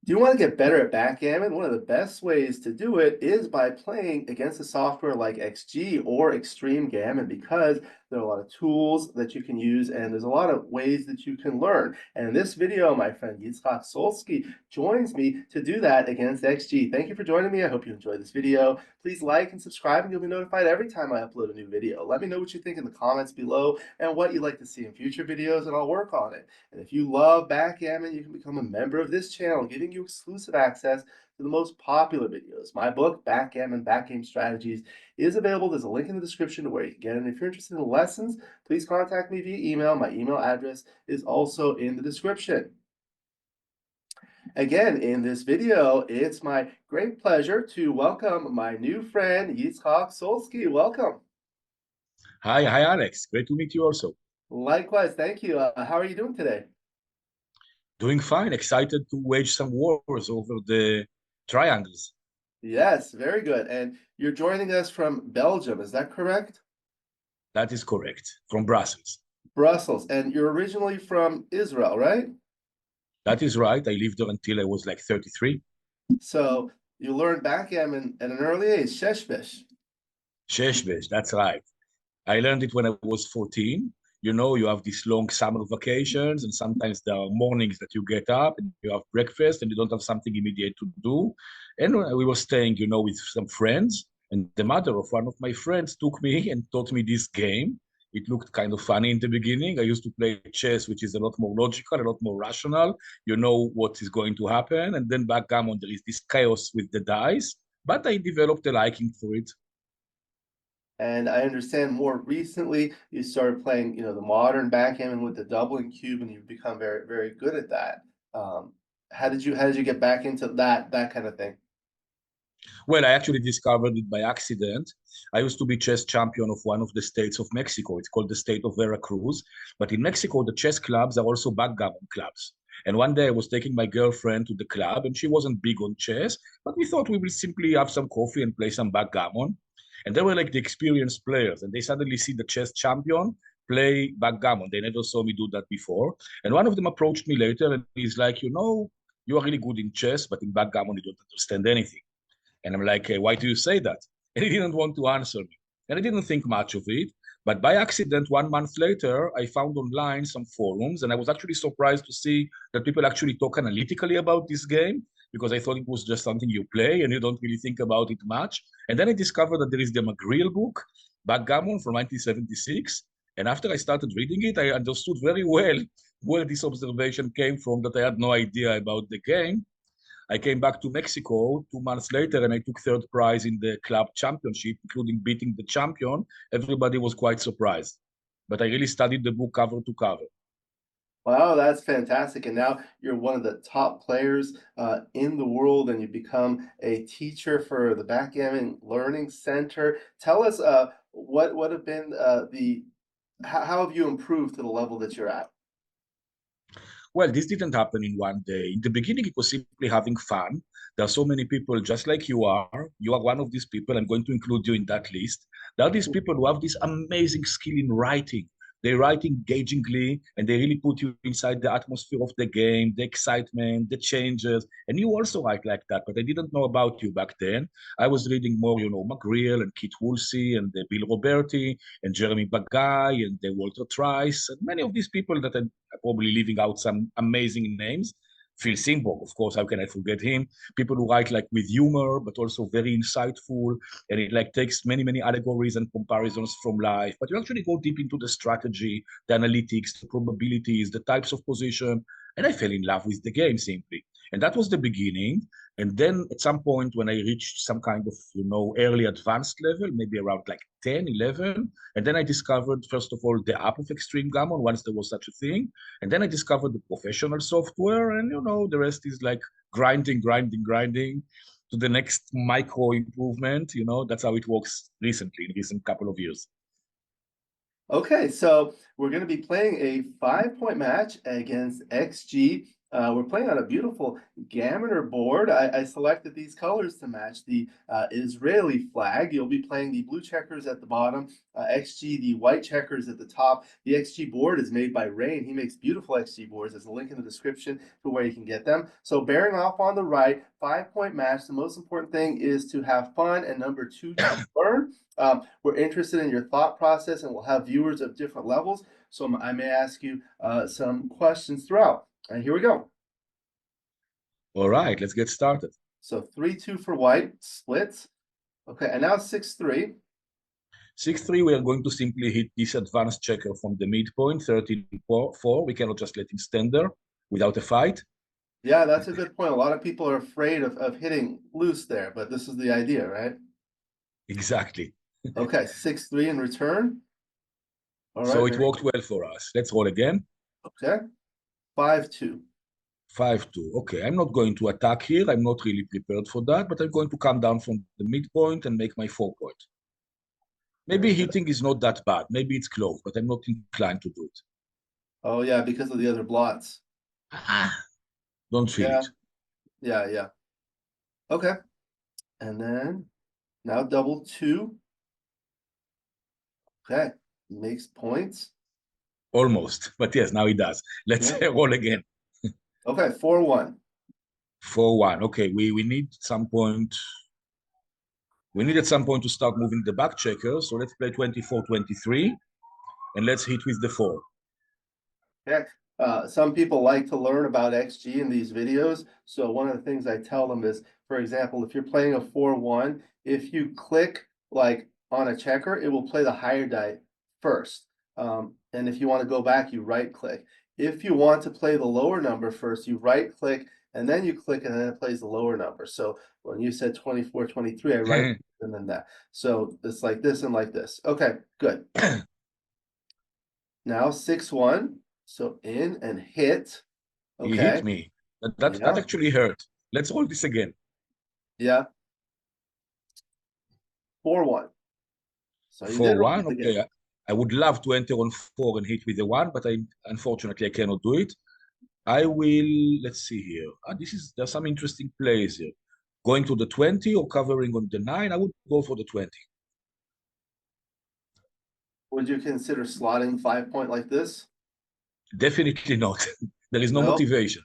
Do you want to get better at backgammon? One of the best ways to do it is by playing against a software like XG or Extreme Gammon because there are a lot of tools that you can use and there's a lot of ways that you can learn. And in this video, my friend Yitzhak Solsky joins me to do that against XG. Thank you for joining me. I hope you enjoyed this video. Please like and subscribe and you'll be notified every time I upload a new video. Let me know what you think in the comments below and what you'd like to see in future videos and I'll work on it. And if you love backgammon, you can become a member of this channel, giving you exclusive access to the most popular videos. My book, Backgammon, Backgame Strategies, is available. There's a link in the description to where you can get it. And if you're interested in lessons, please contact me via email. My email address is also in the description. Again, in this video, it's my great pleasure to welcome my new friend, Yitzhak Solsky. Welcome. Hi, Alex. Great to meet you also. Likewise, thank you. How are you doing today? Doing fine. Excited to wage some wars over the triangles. Yes, very good. And you're joining us from Belgium, is that correct? That is correct. From Brussels. Brussels. And you're originally from Israel, right? That is right. I lived there until I was like 33. So you learned backgammon at an early age, sheshbesh. Sheshbesh, that's right. I learned it when I was 14. You know, you have these long summer vacations, and sometimes there are mornings that you get up and you have breakfast and you don't have something immediate to do. And we were staying, you know, with some friends, and the mother of one of my friends took me and taught me this game. It looked kind of funny in the beginning. I used to play chess, which is a lot more logical, a lot more rational. You know what is going to happen. And then backgammon, there is this chaos with the dice. But I developed a liking for it. And I understand more recently you started playing, the modern backgammon with the doubling cube, and you've become very, very good at that. Um, how did you get back into that kind of thing? Well, I actually discovered it by accident. I used to be chess champion of one of the states of Mexico. It's called the state of Veracruz. But in Mexico, the chess clubs are also backgammon clubs. And one day I was taking my girlfriend to the club, and she wasn't big on chess, but we thought we will simply have some coffee and play some backgammon. And they were like the experienced players, and they suddenly see the chess champion play backgammon. They never saw me do that before. And one of them approached me later, and he's like, you know, you are really good in chess, but in backgammon, you don't understand anything. And I'm like, hey, why do you say that? And he didn't want to answer me. And I didn't think much of it. But by accident, 1 month later, I found online some forums, and I was actually surprised to see that people actually talk analytically about this game because I thought it was just something you play and you don't really think about it much. And then I discovered that there is the McGreal book, Backgammon from 1976. And after I started reading it, I understood very well where this observation came from that I had no idea about the game. I came back to Mexico 2 months later and I took third prize in the club championship, including beating the champion. Everybody was quite surprised. But I really studied the book cover to cover. Wow, that's fantastic. And now you're one of the top players in the world, and you become a teacher for the Backgammon Learning Center. Tell us what have been how have you improved to the level that you're at? Well, this didn't happen in one day. In the beginning, it was simply having fun. There are so many people just like you are. You are one of these people. I'm going to include you in that list. There are these people who have this amazing skill in writing. They write engagingly and they really put you inside the atmosphere of the game, the excitement, the changes. And you also write like that, but I didn't know about you back then. I was reading more, you know, McGreal and Kit Woolsey and Bill Roberti and Jeremy Bagay and Walter Trice and many of these people that are probably leaving out some amazing names. Phil Simborg, of course, how can I forget him? People who write like with humor, but also very insightful, and it like takes many, many allegories and comparisons from life. But you actually go deep into the strategy, the analytics, the probabilities, the types of position, and I fell in love with the game simply. And that was the beginning. And then at some point when I reached some kind of, you know, early advanced level, maybe around like 10, 11, and then I discovered, first of all, the app of Extreme Gammon, once there was such a thing. And then I discovered the professional software, and, you know, the rest is like grinding, grinding, grinding to the next micro improvement. You know, that's how it works recently, in recent couple of years. Okay, so we're going to be playing a 5-point match against XG. We're playing on a beautiful Gammoner board. I selected these colors to match the Israeli flag. You'll be playing the blue checkers at the bottom, XG, the white checkers at the top. The XG board is made by Rain. He makes beautiful XG boards. There's a link in the description to where you can get them. So bearing off on the right, 5-point match. The most important thing is to have fun, and number two, to learn. We're interested in your thought process, and we'll have viewers of different levels. So I may ask you some questions throughout. And here we go. All right, let's get started. So 3-2 for white, splits. Okay, and now 6-3. 6-3, we are going to simply hit this advanced checker from the midpoint, 13-4. We cannot just let him stand there without a fight. Yeah, that's a good point. A lot of people are afraid of hitting loose there, but this is the idea, right? Exactly. Okay, 6-3 in return. All So right, it worked well for us. Let's roll again. okay. 5-2. 5-2. Okay, I'm not going to attack here. I'm not really prepared for that, but I'm going to come down from the midpoint and make my 4-point. Maybe hitting is not that bad. Maybe it's close, but I'm not inclined to do it. Oh yeah, because of the other blots. Don't feel Yeah, it. yeah. Okay. And then now double 2. Okay. Makes points. Almost, but yes, now it does. Let's Yeah. roll again. Okay, 4-1. 4-1. Okay, we need some point. We need at some point to start moving the back checker. So let's play 24-23 and let's hit with the 4. Heck, some people like to learn about XG in these videos. So one of the things I tell them is, for example, if you're playing a 4-1, if you click like on a checker, it will play the higher die first. And if you want to go back, you right click. If you want to play the lower number first, you right click and then you click and then it plays the lower number. So when you said 24-23, I right and then that. So it's like this and like this. Okay, good. Now 6-1. So in and hit. He hit Okay. me. That Yeah. actually hurt. Let's roll this again. Yeah. 4-1. So you did roll 4-1. it again. Okay. I would love to enter on 4 and hit with the 1, but unfortunately I cannot do it. I will, let's see here. There's some interesting plays here. Going to the 20 or covering on the 9, I would go for the 20. Would you consider slotting 5-point like this? Definitely not. There is no No? motivation.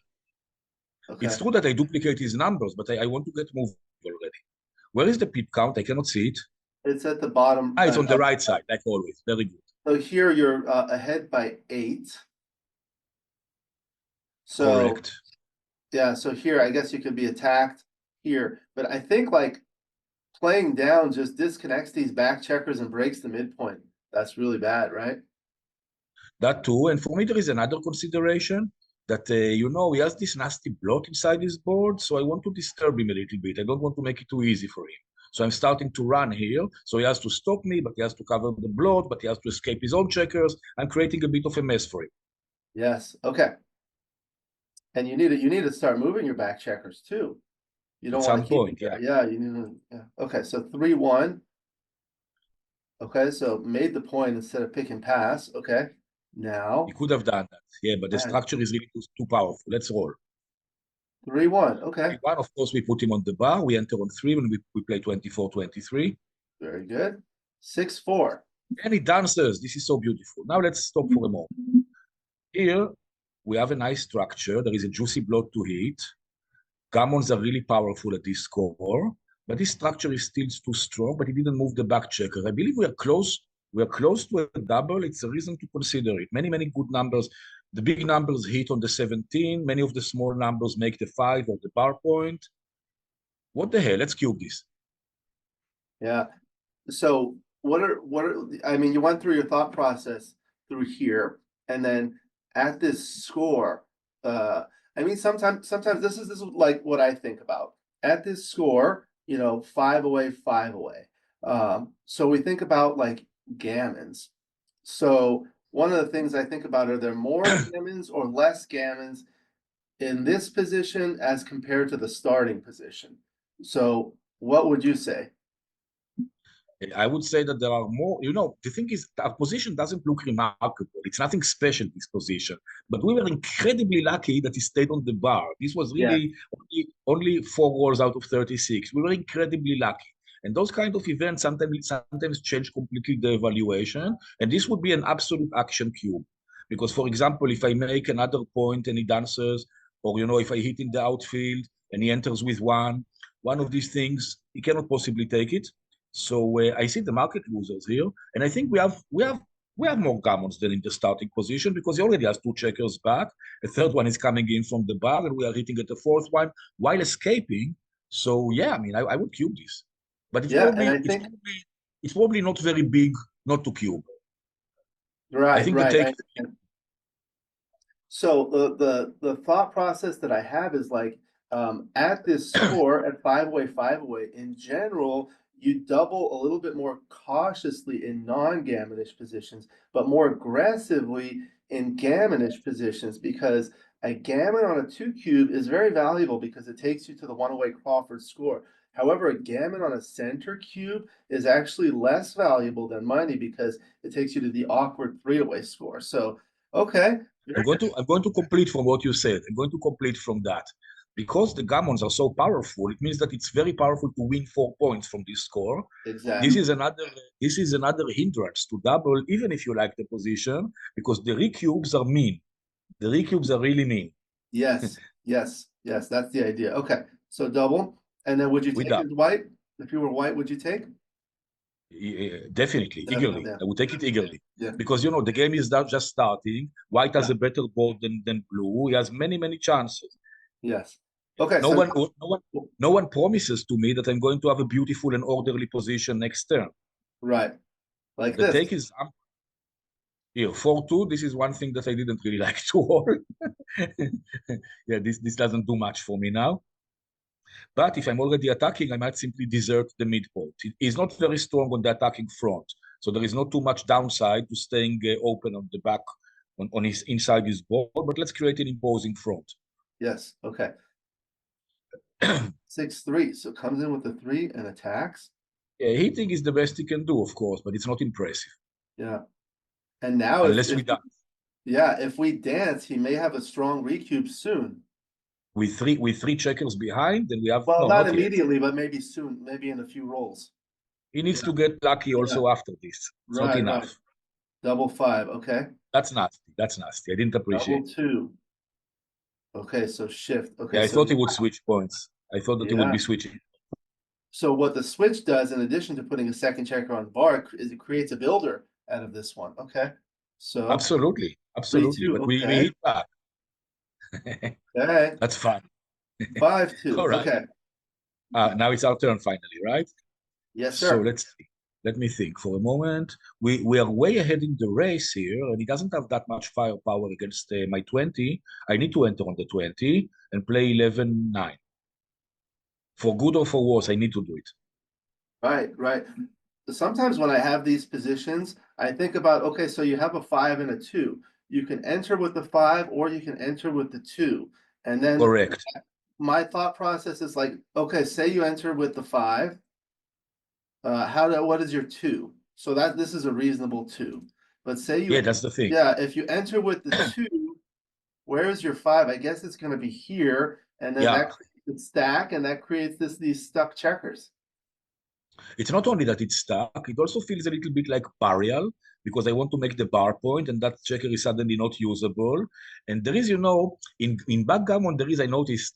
It's Okay. true that I duplicate his numbers, but I want to get moved already. Where is the pip count? I cannot see it. It's at the bottom. It's on the right side, like always. Very good. So here you're ahead by 8. So Correct. yeah, so here I guess you could be attacked here. But I think like playing down just disconnects these back checkers and breaks the midpoint. That's really bad, right? That too. And for me, there is another consideration that, he has this nasty blot inside his board. So I want to disturb him a little bit. I don't want to make it too easy for him. So I'm starting to run here. So he has to stop me, but he has to cover the blot, but he has to escape his own checkers. I'm creating a bit of a mess for him. Yes. Okay. And you need to start moving your back checkers too. You At don't want some to keep it point, yeah. there. Yeah, you need to, yeah. Okay, so 3-1. Okay, so made the point instead of pick and pass. Okay. He Now could have done that. Yeah, but the and structure is really too powerful. Let's roll. 3-1. Okay. 1, of course, we put him on the bar. We enter on 3 when we play 24-23. Very good. 6-4. And he dances. This is so beautiful. Now let's stop for a moment. Here, we have a nice structure. There is a juicy blood to hit. Gammons are really powerful at this score, but this structure is still too strong, but he didn't move the back checker. I believe we are close. We are close to a double. It's a reason to consider it. Many good numbers. The big numbers hit on the 17. Many of the small numbers make the 5 or the bar point. What the hell? Let's cube this. Yeah. So I mean, you went through your thought process through here, and then at this score, I mean, sometimes this is like what I think about. At this score, 5 away, 5 away. So we think about like gammons. So one of the things I think about, are there more gammons or less gammons in this position as compared to the starting position? So what would you say? I would say that there are more, the thing is, our position doesn't look remarkable. It's nothing special, this position. But we were incredibly lucky that he stayed on the bar. This was Yeah. really only 4 rolls out of 36. We were incredibly lucky. And those kind of events sometimes change completely the evaluation. And this would be an absolute action cube. Because, for example, if I make another point and he dances, or, if I hit in the outfield and he enters with one of these things, he cannot possibly take it. So I see the market losers here, and I think we have more gammons than in the starting position because he already has two checkers back. A third one is coming in from the bar, and we are hitting at the fourth one while escaping. So yeah, I mean, I would cube this, but it's Yeah, and probably I it's think probably it's probably not very big not to cube. I right, think the right. take. So the thought process that I have is like at this score at five away, in general, you double a little bit more cautiously in non-gammonish positions, but more aggressively in gammonish positions because a gammon on a two cube is very valuable because it takes you to the one away Crawford score. However, a gammon on a center cube is actually less valuable than money because it takes you to the awkward three away score. So, okay. I'm going to complete from what you said. I'm going to complete from that. Because the gammons are so powerful, it means that it's very powerful to win 4 points from this score. This Exactly. is another this is another hindrance to double, even if you like the position, because the recubes are mean. The recubes are really mean. Yes, yes, yes, that's the idea. Okay, so double, and then would you We take it double. as white? If you were white, would you take? Definitely, Definitely, eagerly. yeah, I would take it eagerly. yeah, Because the game is not just starting. White has yeah, a better board than blue. He has many, many chances. yes. Okay, No so one, no one, no one promises to me that I'm going to have a beautiful and orderly position next turn. right, like The this. take is here 4-2. This is one thing that I didn't really like to hold. Yeah, this doesn't do much for me now. But if I'm already attacking, I might simply desert the midpoint. He's not very strong on the attacking front, so there is not too much downside to staying open on the back on his inside his board. But let's create an imposing front. Yes, okay. 6-3, so comes in with the three and attacks. Yeah, hitting is the best he can do, of course, but it's not impressive Yeah, and now unless we dance yeah, if we dance, he may have a strong recube soon. with three checkers behind. Then we have Well, no, not not yet. immediately, but maybe soon, maybe in a few rolls. He needs Yeah, to get lucky yeah, also after this. It's not right, right. enough. Double five, okay. That's nasty. That's nasty. I didn't appreciate Double it. two. Okay, so shift. Okay, Yeah, I so thought he would switch points. I thought that he would yeah. be switching. So what the switch does, in addition to putting a second checker on bar, is it creates a builder out of this one. Okay. So Absolutely. three, Absolutely. two. But we Okay. hit back. Okay. That's fun. 5-2. All right. Okay. Now it's our turn finally, right? Yes, So sir. let's see. Let me think for a moment. We are way ahead in the race here, and he doesn't have that much firepower against my 20. I need to enter on the 20 and play 11-9. For good or for worse, I need to do it. Right, right. Sometimes when I have these positions, I think about, okay, so you have a five and a two. You can enter with the five or you can enter with the two. And then Correct. my thought process is like, okay, say you enter with the five. What is your two? So that this is a reasonable two. But say Yeah, you, that's the thing. yeah, if you enter with the two, where is your five? I guess it's gonna be here, and then Yeah, that creates a stack, and that creates these stuck checkers. it's not only that it's stuck, it also feels a little bit like burial because I want to make the bar point and that checker is suddenly not usable. And there is, in backgammon, I noticed,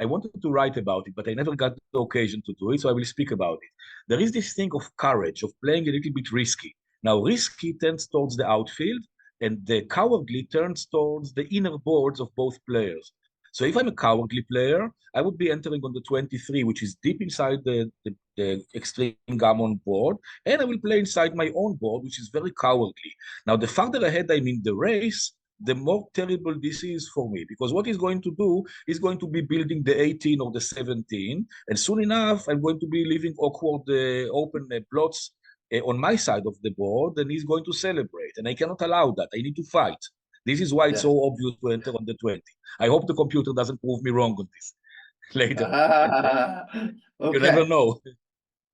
I wanted to write about it, but I never got the occasion to do it, so I will speak about it. There is this thing of courage, of playing a little bit risky. Now, risky tends towards the outfield, and the cowardly turns towards the inner boards of both players. So if I'm a cowardly player, I would be entering on the 23, which is deep inside the extreme gammon board, and I will play inside my own board, which is very cowardly. Now, the farther ahead I'm in the race, the more terrible this is for me, because what he's going to do is going to be building the 18 or the 17, and soon enough, I'm going to be leaving awkward open plots on my side of the board, and he's going to celebrate, and I cannot allow that. I need to fight. This is why it's Yes. so obvious to enter on the 20. I hope the computer doesn't prove me wrong on this later. You Okay. never know.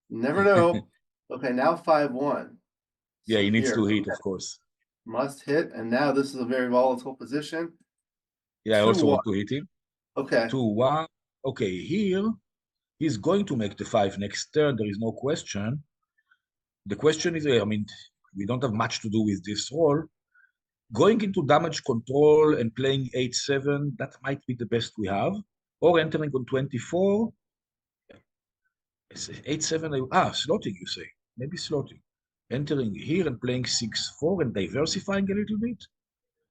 Never know. Okay, now 5-1. Yeah, So he needs here, to hit, of course. must hit, and now this is a very volatile position. Yeah, I also 2-1. want to hit him. Okay. 2-1. Okay, here he's going to make the 5 next turn. There is no question. The question is, I mean, we don't have much to do with this roll. Going into damage control and playing 8-7, that might be the best we have. Or entering on 24. 8-7, slotting, you say. Maybe slotting. Entering here and playing 6-4 and diversifying a little bit.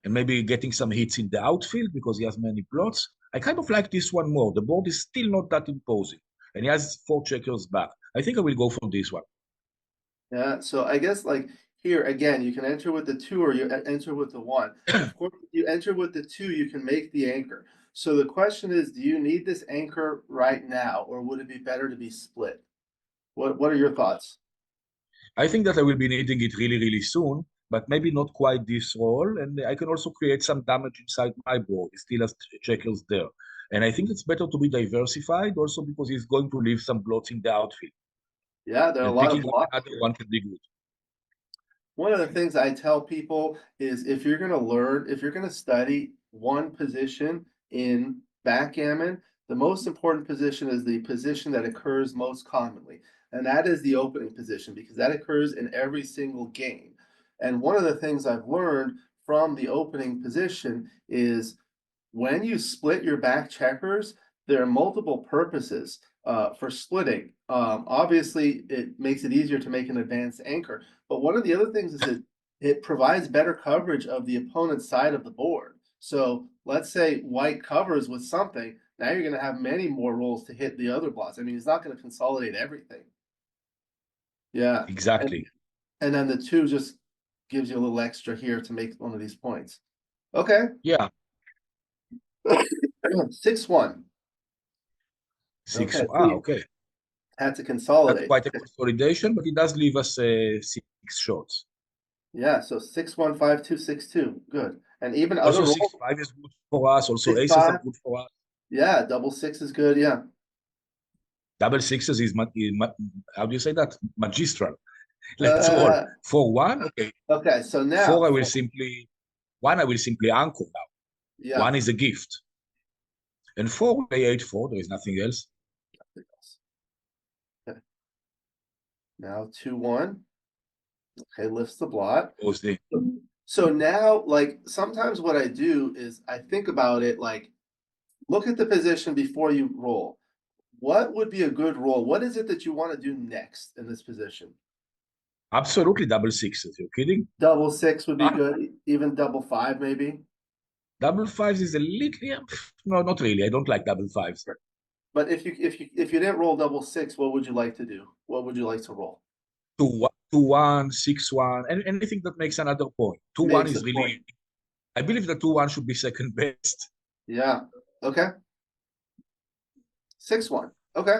And maybe getting some hits in the outfield because he has many plots. I kind of like this one more. The board is still not that imposing. And he has 4 checkers back. I think I will go for this one. Yeah, so I guess like here again, you can enter with the 2 or you enter with the 1. Of course, if you enter with the 2, you can make the anchor. So the question is, do you need this anchor right now, or would it be better to be split? What are your thoughts? I think that I will be needing it really, really soon, but maybe not quite this roll. And I can also create some damage inside my board. He still has checkers there. And I think it's better to be diversified also because he's going to leave some blots in the outfield. Yeah, there are a And lot of picking up blocks another here. one can be good. One of the things I tell people is if you're going to learn, if you're going to study one position in backgammon, the most important position is the position that occurs most commonly. And that is the opening position because that occurs in every single game. And one of the things I've learned from the opening position is when you split your back checkers, there are multiple purposes for splitting. Obviously, it makes it easier to make an advanced anchor. But one of the other things is it provides better coverage of the opponent's side of the board. So let's say white covers with something. Now you're going to have many more rolls to hit the other blocks. I mean, he's not going to consolidate everything. Yeah. And Exactly. and then the 2 just gives you a little extra here to make one of these points. Okay. Yeah. 6-1. Six. Okay. See, Okay. had to That's consolidate. quite a consolidation, but it does leave us 6 shots. Yeah, so 6-1-5-2-6-2. Good. And even other Also, rolls, 6-5 is good for us. Also, six aces are five. good for us. Yeah, double six is good. Yeah. Double sixes is, how do you say that? Magistral. Let's roll. Uh, 4-1. Okay. okay, so now Four, I will for simply, one, I will simply anchor now. yeah. One is a gift. And 4, play 8-4. There is nothing else. Okay. Now 2-1. Okay, lifts the blot. Goes the So now, like sometimes what I do is I think about it like look at the position before you roll. What would be a good roll? What is it that you want to do next in this position? absolutely double sixes. You're kidding? Double six would be Ah, good, even double five, maybe. double fives is a little, yeah, no, not really. I don't like double fives. But if you didn't roll double six, what would you like to do? What would you like to roll? 2-1, 6-1, and anything that makes another point. 2-1 Makes a is point. really, I believe that 2-1 should be second best. Yeah. Okay. 6-1. Okay.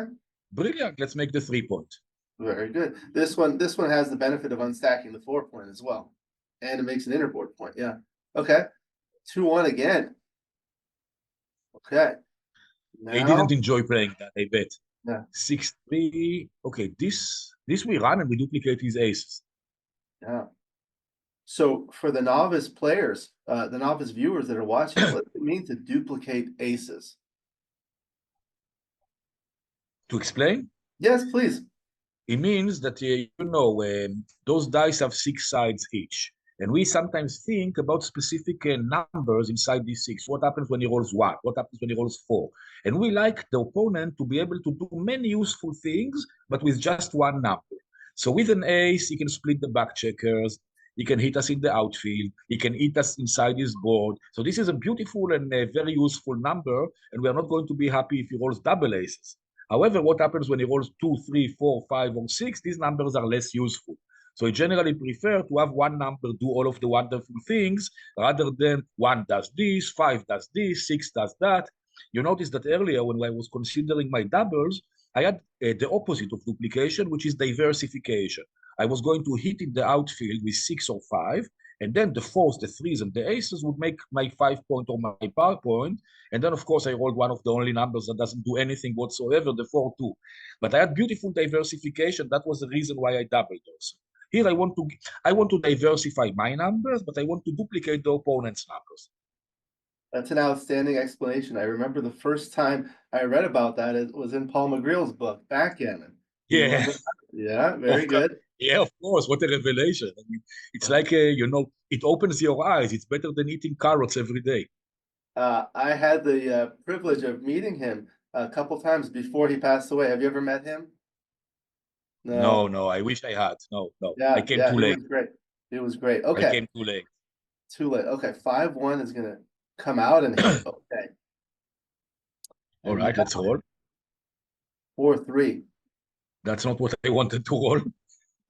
Brilliant. Let's make the 3 point. Very good. This one has the benefit of unstacking the 4 point as well. And it makes an interboard point. Yeah. Okay. 2-1 again. Okay. They Now, didn't enjoy playing that, I bet. yeah, 6-3. Okay, this we run and we duplicate his aces. yeah. So for the novice players, the novice viewers that are watching, what does it mean to duplicate aces? To explain, Yes, please. it means that those dice have 6 sides each. And we sometimes think about specific numbers inside these 6. What happens when he rolls 1? What happens when he rolls 4? And we like the opponent to be able to do many useful things, but with just one number. So with an ace, he can split the back checkers. He can hit us in the outfield. He can hit us inside his board. So this is a beautiful and a very useful number. And we are not going to be happy if he rolls double aces. However, what happens when he rolls 2, 3, 4, 5, or 6? These numbers are less useful. So I generally prefer to have one number do all of the wonderful things rather than 1 does this, 5 does this, 6 does that. You notice that earlier when I was considering my doubles, I had the opposite of duplication, which is diversification. I was going to hit in the outfield with 6 or 5, And then the fours, the threes, and the aces would make my 5 point or my power point. And then, of course, I rolled one of the only numbers that doesn't do anything whatsoever, the 4-2. But I had beautiful diversification. That was the reason why I doubled also. Here I want to diversify my numbers, but I want to duplicate the opponent's numbers. That's an outstanding explanation. I remember the first time I read about that, it was in Paul McGreal's book, Backgammon. Do you Yeah, remember that? Yeah, very of course. good. Yeah, of course. What a revelation. I mean, it's like, it opens your eyes. It's better than eating carrots every day. I had the privilege of meeting him a couple times before he passed away. Have you ever met him? No, No. no, I wish I had. No, no. I Yeah, came yeah, too he late. was great. He was great. I Okay, came too late. too late. Okay, 5-1 is gonna come out and hit. Okay, All and right, let's now roll. 4-3. That's not what I wanted to roll.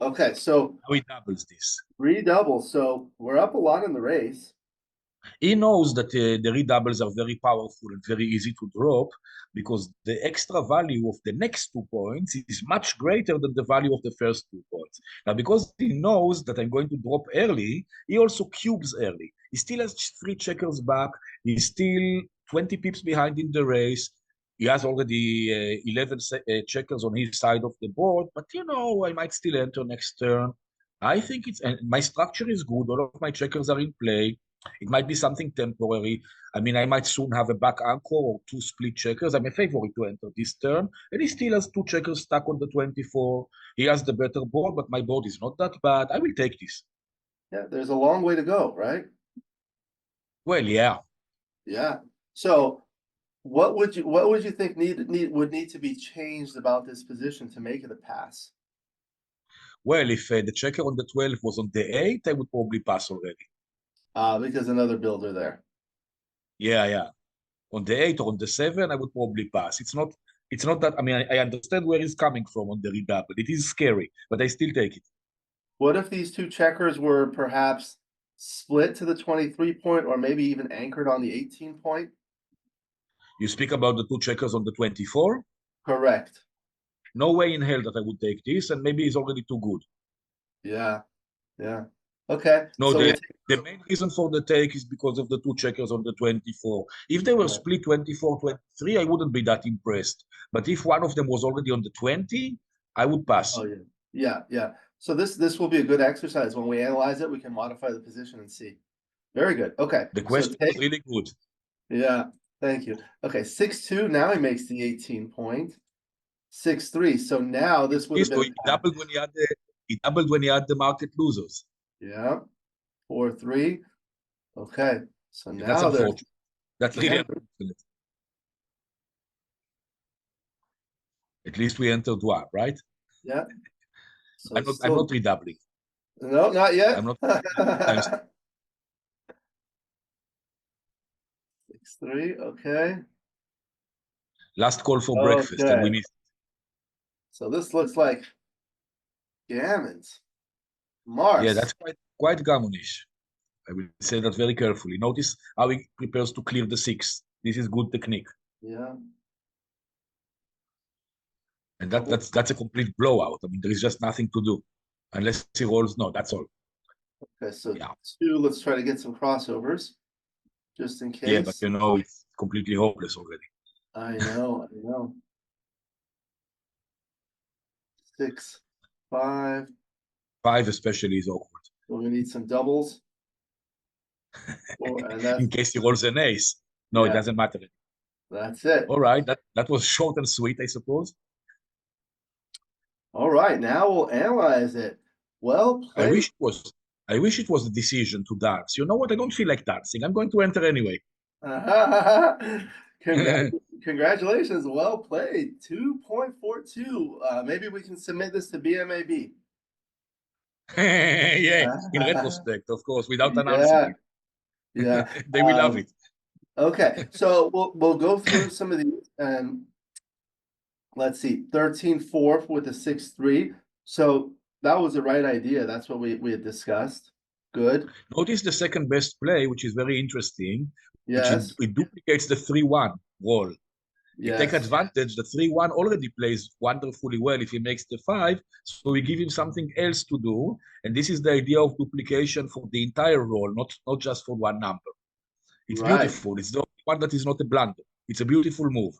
Okay, so Now he doubles this. three doubles. So we're up a lot in the race. He knows that the redoubles are very powerful and very easy to drop because the extra value of the next 2 points is much greater than the value of the first 2 points. Now, because he knows that I'm going to drop early, he also cubes early. He still has 3 checkers back. He's still 20 pips behind in the race. He has already 11 checkers on his side of the board, but I might still enter next turn. I think and my structure is good. All of my checkers are in play. It might be something temporary. I mean, I might soon have a back anchor or 2 split checkers. I'm a favorite to enter this turn. And he still has 2 checkers stuck on the 24. He has the better board, but my board is not that bad. I will take this. Yeah, there's a long way to go, right? Well, yeah. Yeah. So what would you think would need to be changed about this position to make it a pass? Well, if the checker on the 12 was on the 8, I would probably pass already. Because another builder there. Yeah, yeah. On the 8 or on the 7, I would probably pass. It's not that, I mean, I understand where he's coming from on the redouble. It is scary, but I still take it. What if these two checkers were perhaps split to the 23 point or maybe even anchored on the 18 point? You speak about the 2 checkers on the 24. Correct. No way in hell that I would take this, and maybe he's already too good. Yeah. Yeah. Okay. No, So we'll the main reason for the take is because of the 2 checkers on the 24. If they were right. split 24, 23, I wouldn't be that impressed. But if one of them was already on the 20, I would pass. Oh yeah. Yeah, yeah. So this will be a good exercise. When we analyze it, we can modify the position and see. Very good. Okay. The So question was take, really good. yeah, thank you. Okay, 6-2. Now he makes the 18 point. 6-3. So now this would have So been he a pass. doubled when he had the market losers. Yeah. 4-3. Okay. So Yeah, that's now there's unfortunate. That's really yeah, unfortunate. At least we entered one, right? yeah. So I'm it's not. I'm still not redoubling. no, not I'm yet. not redoubling. 6-3. Okay. Last call for breakfast, and we Okay. missed. So this looks like gammons. Yeah, Mars. that's quite gammonish. I will say that very carefully. Notice how he prepares to clear the 6. This is good technique, Yeah. and that, Couple. that's that's a complete blowout. I mean, there is just nothing to do unless he rolls. No, that's all. Okay, so Yeah, 2. Let's try to get some crossovers just in yeah, but case. it's completely hopeless already. I know, I know. 6, 5. 5 especially is awkward We're gonna need some doubles. And that's in case he rolls an ace. No, it yeah, doesn't matter. that's it. All right, that was short and sweet, I suppose. All right, now we'll analyze it. Well I played. wish it was. I wish it was the decision to dance. You know what? I don't feel like dancing. I'm going to enter anyway. Congra- Congratulations, well played. 2.42. Maybe we can submit this to BMAB. Yeah, in retrospect, of course, without announcing Yeah, yeah. it. They will love it. Okay, so we'll go through some of these and let's see, 13-4 with a 6-3. So that was the right idea. That's what we had discussed. Good. Notice the second best play, which is very interesting, which Yes. it duplicates the 3-1 roll. He take Yes, advantage. The 3-1 already plays wonderfully well if he makes the 5. So we give him something else to do. And this is the idea of duplication for the entire roll, not just for one number. It's right. beautiful. It's the only one that is not a blunder. It's a beautiful move.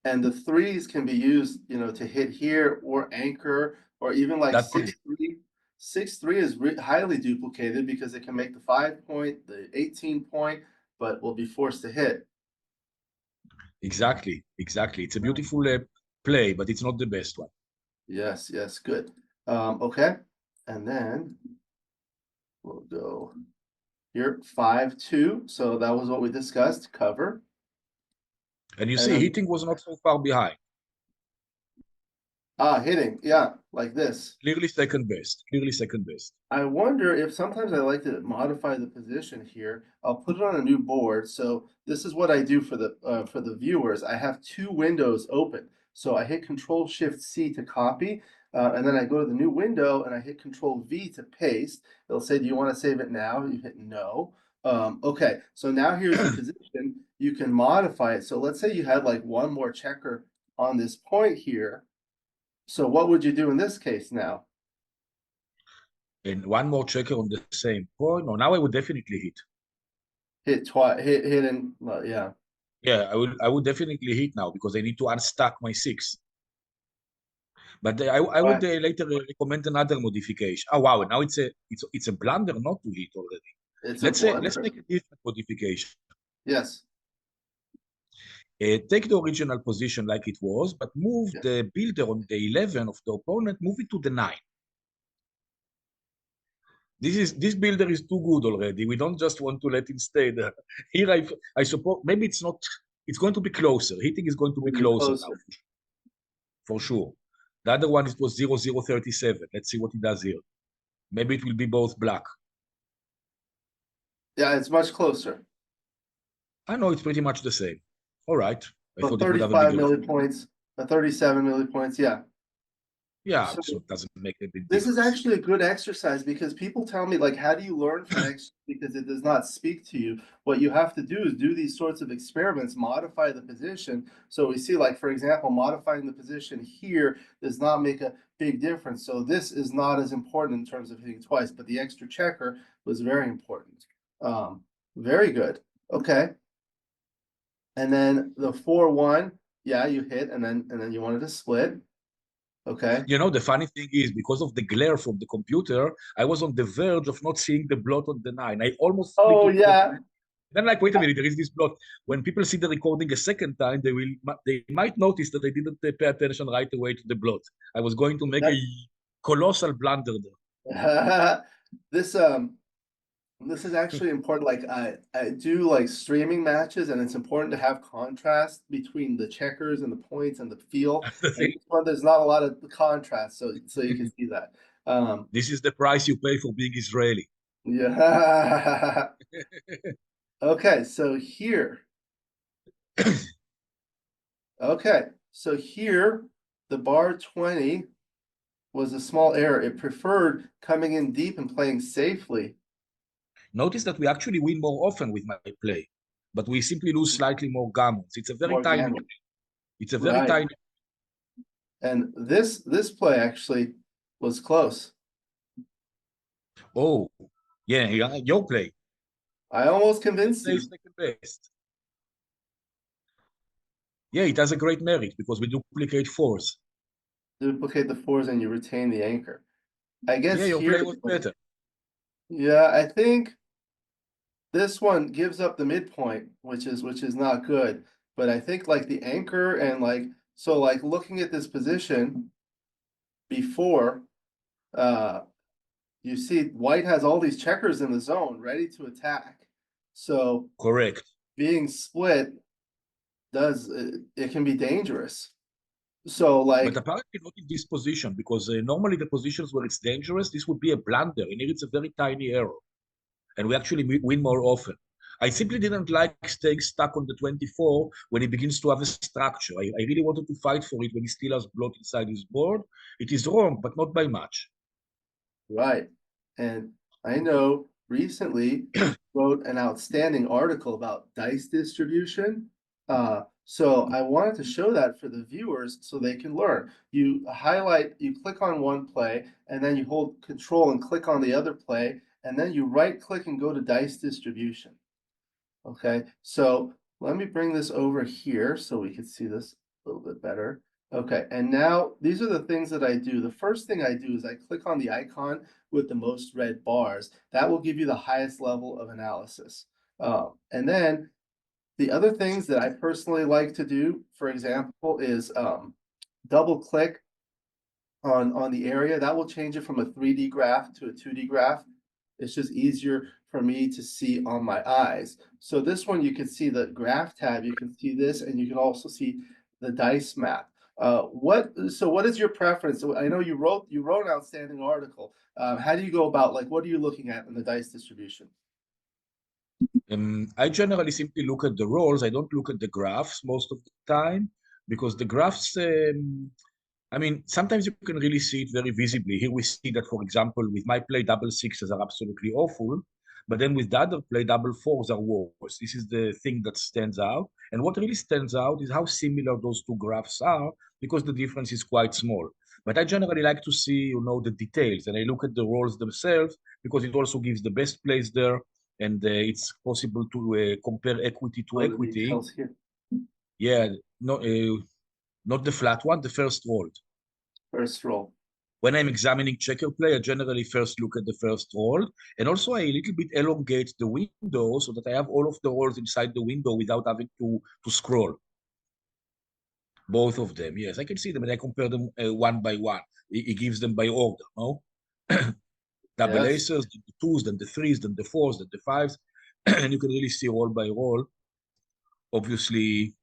And the threes can be used, to hit here or anchor or even like That's six correct. three. 6-3 is highly duplicated because it can make the 5 point, the 18 point, but will be forced to hit. Exactly. Exactly. It's a beautiful play, but it's not the best one. Yes, yes, good. Okay. And then we'll go here, 5-2. So that was what we discussed, cover. And you And see, then hitting was not so far behind. hitting, yeah, like this. Clearly second best. Clearly second best. I wonder if sometimes I like to modify the position here. I'll put it on a new board. So this is what I do for the viewers. I have two windows open. So I hit Control Shift C to copy, and then I go to the new window and I hit Control V to paste. It'll say, "Do you want to save it now?" You hit no. Okay, so now here's the position. You can modify it. So let's say you had like one more checker on this point here. So what would you do in this case now? And one more checker on the same point. No, now I would definitely hit. Hit twice, hit and yeah. Yeah, I would definitely hit now because I need to unstack my 6. But I would Right. later recommend another modification. Oh wow, now it's a blunder not to hit already. It's a Let's blunder. make a different modification. Yes. Take the original position like it was, but move Yeah. the builder on the 11 of the opponent, move it to the 9. This builder is too good already. We don't just want to let him stay there. Here I suppose maybe it's going to be closer. Hitting is going to be Maybe closer now closer. for sure. The other one it was 0037. Let's see what he does here. Maybe it will be both black. Yeah, it's much closer. I know it's pretty much the same. All right. I So thought it would have a 35 bigger difference. millipoints, 37 millipoints. Yeah. Yeah, So so it doesn't make a big this is difference. actually a good exercise because people tell me, like, how do you learn from X? Because it does not speak to you. What you have to do is do these sorts of experiments, modify the position. So we see, like, for example, modifying the position here does not make a big difference. So this is not as important in terms of hitting twice, but the extra checker was very important. Um, very good. Okay. And then the 4-1, yeah, you hit, and then you wanted to split. Okay. The funny thing is, because of the glare from the computer, I was on the verge of not seeing the blot on the 9. I almost split Oh to the. yeah. Then, like, wait a minute, there is this blot. When people see the recording a second time, they might notice that I didn't pay attention right away to the blot. I was going to make a That colossal blunder this this is actually important. Like I do like streaming matches, and it's important to have contrast between the checkers and the points and the feel. And there. this one, there's not a lot of contrast, so you can see that. This is the price you pay for being Israeli. Yeah. Okay, so here. Okay, so here the bar 20 was a small error. It preferred coming in deep and playing safely. Notice that we actually win more often with my play, but we simply lose slightly more gammons. It's a very More tiny. gammon. It's a very Right. tiny. And this play actually was close. Oh, yeah, your play. I almost Your convinced play is you second best. Yeah, it has a great merit because we duplicate fours. to duplicate the fours and you retain the anchor. I Yeah, guess your here, play was better. yeah, I think this one gives up the midpoint, which is not good. But I think like the anchor and like so like looking at this position before, uh, you see white has all these checkers in the zone ready to attack. So Correct. being split does it can be dangerous. So But like apparently not in this position because normally the positions where it's dangerous, this would be a blunder. And here it's a very tiny error. And we actually win more often. I simply didn't like staying stuck on the 24 when he begins to have a structure. I really wanted to fight for it when he still has block inside his board. It is wrong, but not by much. right. And I know recently wrote an outstanding article about dice distribution. So I wanted to show that for the viewers so they can learn. You highlight, you click on one play, and then you hold control and click on the other play, and then you right click and go to dice distribution. Okay, so let me bring this over here so we can see this a little bit better. Okay, and now these are the things that I do. The first thing I do is I click on the icon with the most red bars. That will give you the highest level of analysis. And then the other things that I personally like to do, for example, is double click on the area. That will change it from a 3D graph to a 2D graph. It's just easier for me to see on my eyes. So this one, you can see the graph tab, you can see this, and you can also see the dice map. What is your preference? So I know you wrote an outstanding article. How do you go about, like, what are you looking at in the dice distribution? I generally simply look at the rolls. I don't look at the graphs most of the time because the graphs, I mean, sometimes you can really see it very visibly. Here we see that, for example, with my play, double sixes are absolutely awful, but then with the other play, double fours are worse. This is the thing that stands out. And what really stands out is how similar those two graphs are because the difference is quite small. But I generally like to see, the details, and I look at the rolls themselves because it also gives the best plays there, and it's possible to compare equity to On the equity. details here. Yeah, no, not the flat one, the first roll. First roll. When I'm examining checker play, I generally first look at the first roll, and also I a little bit elongate the window so that I have all of the rolls inside the window without having to scroll. Both of them, yes, I can see them, and I compare them one by one. It gives them by order, no? Double Yes. aces, then the twos, then the threes, then the fours, then the fives, and you can really see roll by roll. Obviously,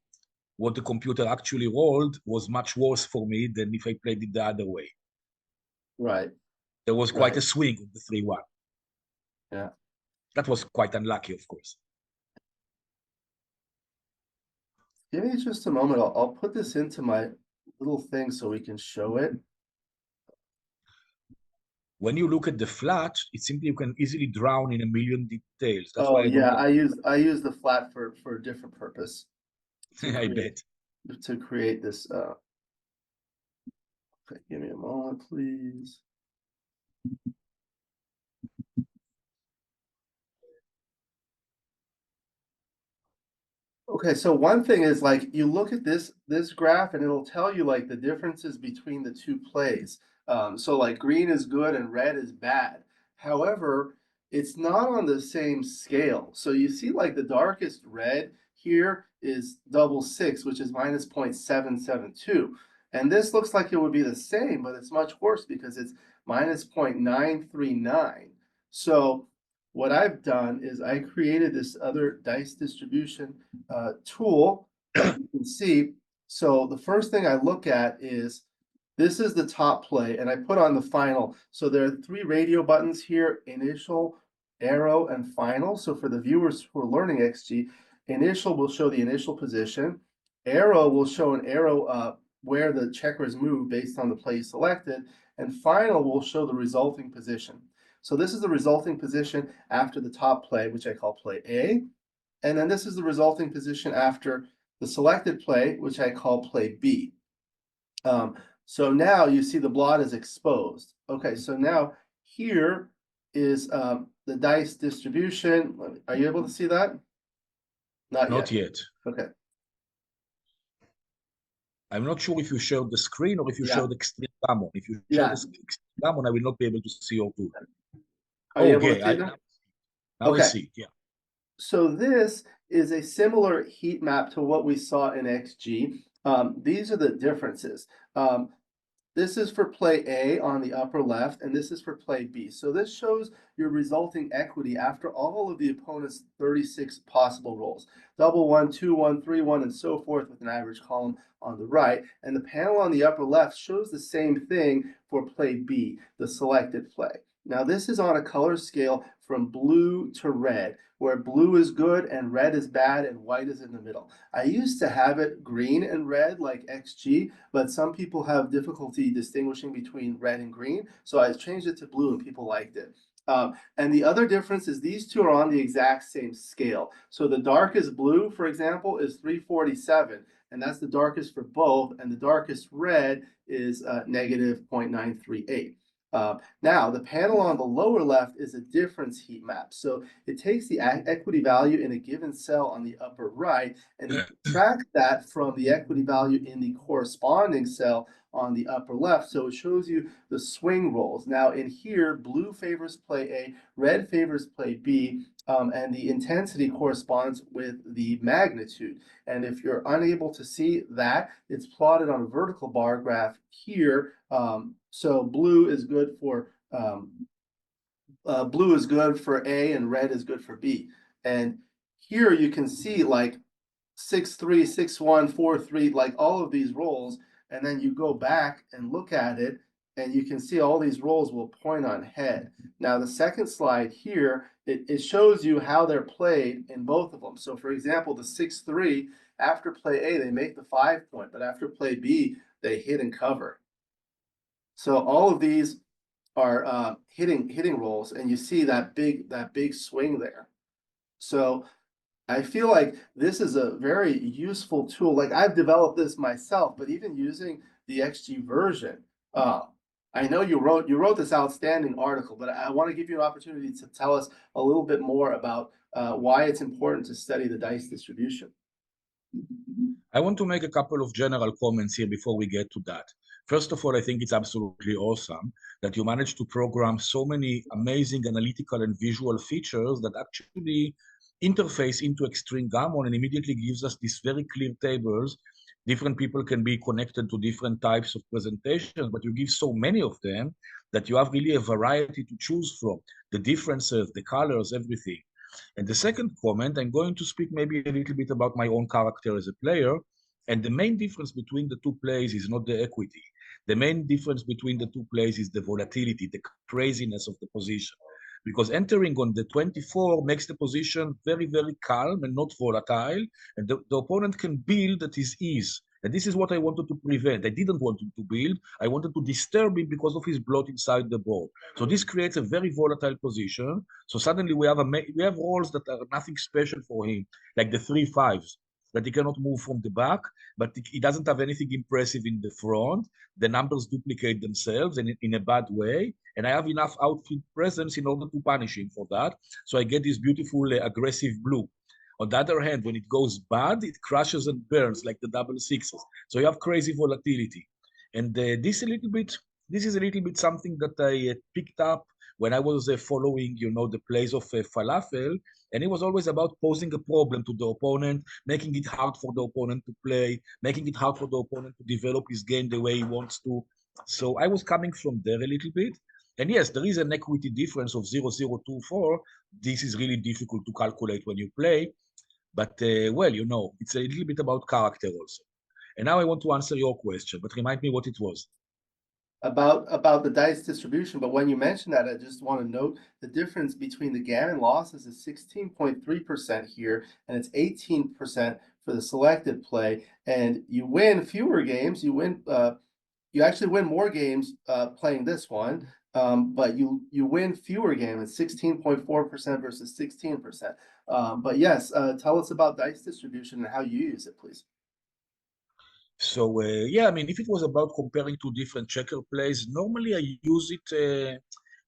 what the computer actually rolled was much worse for me than if I played it the other way. Right. There was quite Right. a swing on the 3-1. Yeah. That was quite unlucky, of course. Give me just a moment. I'll put this into my little thing so we can show it. When you look at the flat, it simply you can easily drown in a million details. That's Oh why I don't yeah, like I use the flat for a different purpose to it. I create bet. this. Okay, give me a moment, please. Okay, so one thing is, like, you look at this graph and it'll tell you, like, the differences between the two plays. So like green is good and red is bad. However, it's not on the same scale. So you see, like, the darkest red here is double six, which is minus 0.772. And this looks like it would be the same, but it's much worse because it's minus 0.939. So what I've done is I created this other dice distribution tool that you can see. So the first thing I look at is, this is the top play, and I put on the final. So there are three radio buttons here: initial, arrow, and final. So for the viewers who are learning XG, initial will show the initial position. Arrow will show an arrow where the checkers move based on the play selected. And final will show the resulting position. So this is the resulting position after the top play, which I call play A. And then this is the resulting position after the selected play, which I call play B. So now you see the blot is exposed. Okay, so now here is the dice distribution. Are you able to see that? Not Not yet. yet. Okay. I'm not sure if you shared the screen or if you Yeah. shared extreme gammon. If you share the Yeah. extreme gammon, I will not be able to see your tool. Are you able to Okay, see that? now I Okay. see it. Yeah. So this is a similar heat map to what we saw in XG. These are the differences. This is for play A on the upper left, and this is for play B. So this shows your resulting equity after all of the opponent's 36 possible rolls. Double one, two, one, three, one, and so forth, with an average column on the right. And the panel on the upper left shows the same thing for play B, the selected play. Now this is on a color scale from blue to red, where blue is good and red is bad and white is in the middle. I used to have it green and red like XG, but some people have difficulty distinguishing between red and green, so I changed it to blue and people liked it. And the other difference is these two are on the exact same scale. So the darkest blue, for example, is 347, and that's the darkest for both. And the darkest red is negative 0.938. Now, the panel on the lower left is a difference heat map. So it takes the equity value in a given cell on the upper right and it subtracts that from the equity value in the corresponding cell on the upper left. So it shows you the swing rolls. Now in here, blue favors play A, red favors play B, and the intensity corresponds with the magnitude. And if you're unable to see that, it's plotted on a vertical bar graph here. So blue is good for A and red is good for B. And here you can see like 6-3, 6-1, 4-3, like all of these rolls, and then you go back and look at it, and you can see all these rolls will point on head. Now, the second slide here, it shows you how they're played in both of them. So, for example, the 6-3, after play A, they make the 5-point, but after play B, they hit and cover. So all of these are hitting rolls, and you see that big swing there. So I feel like this is a very useful tool. Like I've developed this myself, but even using the XG version, I know you wrote this outstanding article, but I want to give you an opportunity to tell us a little bit more about why it's important to study the dice distribution. I want to make a couple of general comments here before we get to that. First of all, I think it's absolutely awesome that you managed to program so many amazing analytical and visual features that actually interface into Extreme Gammon and immediately gives us these very clear tables. Different people can be connected to different types of presentations, but you give so many of them that you have really a variety to choose from. The differences, the colors, everything. And the second comment, I'm going to speak maybe a little bit about my own character as a player. And the main difference between the two plays is not the equity. The main difference between the two plays is the volatility, the craziness of the position. Because entering on the 24 makes the position very, very calm and not volatile. And the opponent can build at his ease. And this is what I wanted to prevent. I didn't want him to build. I wanted to disturb him because of his bloat inside the board. So this creates a very volatile position. So suddenly we have rolls that are nothing special for him, like the 3-5s, that he cannot move from the back, but he doesn't have anything impressive in the front. The numbers duplicate themselves and in a bad way. And I have enough outfield presence in order to punish him for that. So I get this beautiful aggressive blue. On the other hand, when it goes bad, it crashes and burns like the double sixes. So you have crazy volatility. And this is a little bit something that I picked up when I was following, the plays of Falafel, and it was always about posing a problem to the opponent, making it hard for the opponent to play, making it hard for the opponent to develop his game the way he wants to. So I was coming from there a little bit. And yes, there is an equity difference of 0.024. This is really difficult to calculate when you play. But, well, it's a little bit about character also. And now I want to answer your question, but remind me what it was. About the dice distribution, but when you mention that, I just want to note the difference between the gammon losses is 16.3% here, and it's 18% for the selected play. And you win fewer games. You actually win more games playing this one, but you win fewer games, 16.4% versus 16%. But yes, tell us about dice distribution and how you use it, please. So yeah, I mean, if it was about comparing two different checker plays, normally I use it.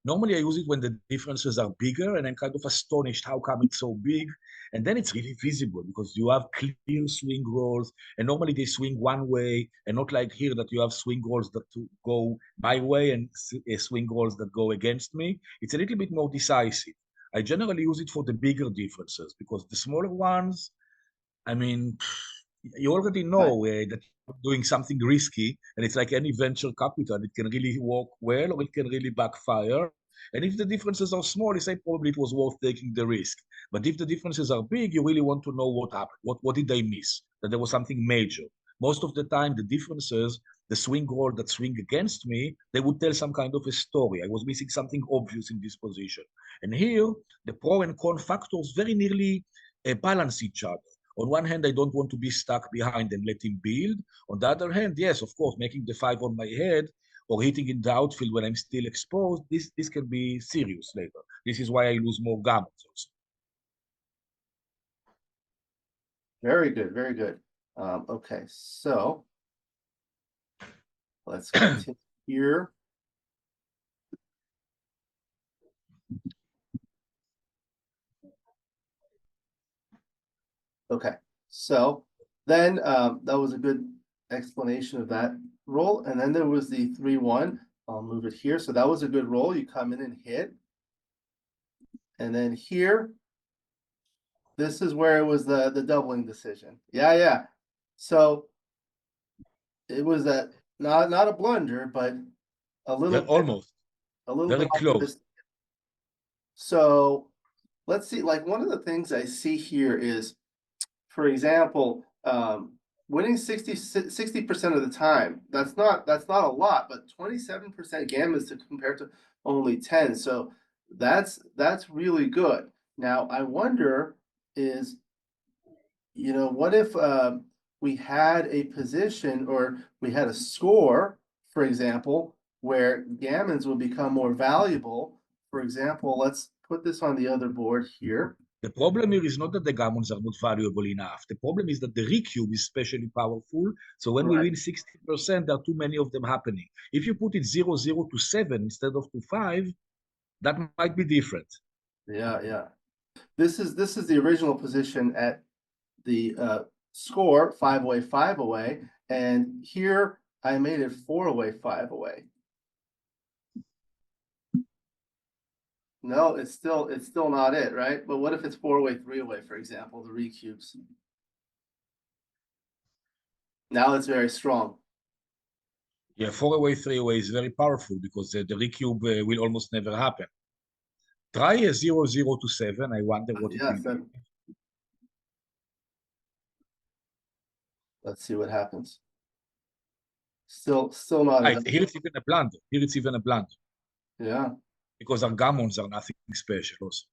Normally I use it when the differences are bigger, and I'm kind of astonished how come it's so big. And then it's really visible because you have clear swing rolls, and normally they swing one way, and not like here that you have swing rolls that go my way and swing rolls that go against me. It's a little bit more decisive. I generally use it for the bigger differences because the smaller ones, I mean, you already Right. know that you're doing something risky, and it's like any venture capital. It can really work well, or it can really backfire. And if the differences are small, you say probably it was worth taking the risk. But if the differences are big, you really want to know what happened. What did they miss? That there was something major. Most of the time, the differences, the swing roll that swing against me, they would tell some kind of a story. I was missing something obvious in this position. And here, the pro and con factors very nearly balance each other. On one hand, I don't want to be stuck behind and let him build. On the other hand, yes, of course, making the 5 on my head or hitting in the outfield when I'm still exposed, this can be serious later. This is why I lose more gammons also. Very good, very good. Okay, so let's continue here. Okay, so then that was a good explanation of that roll. And then there was the 3-1. I'll move it here. So that was a good roll. You come in and hit. And then here, this is where it was the doubling decision. Yeah, yeah. So it was not a blunder, but a little Yeah, almost very close. optimistic. So let's see, like one of the things I see here is, for example, winning 60% of the time. That's not a lot, but 27% gammons to compare to only 10. So that's really good. Now I wonder is, what if we had a position or we had a score, for example, where gammons will become more valuable. For example, let's put this on the other board here. The problem here is not that the gammons are not valuable enough. The problem is that the recube is especially powerful. So when we Right. win 60%, there are too many of them happening. If you put it 0-0 to 7 instead of to 5, that might be different. Yeah, yeah. This is the original position at the score 5 away, 5 away, and here I made it 4 away, 5 away. No, it's still not it, right? But what if it's 4 away, 3 away, for example, the recubes? Now it's very strong. Yeah, 4 away, 3 away is very powerful because the recube will almost never happen. Try a 0-0 to 7. I wonder what it will Yes, be. let's see what happens. Still not Right, it. here it's even a blunder. Here it's even a blunder. Yeah. Because our gammons are nothing special also.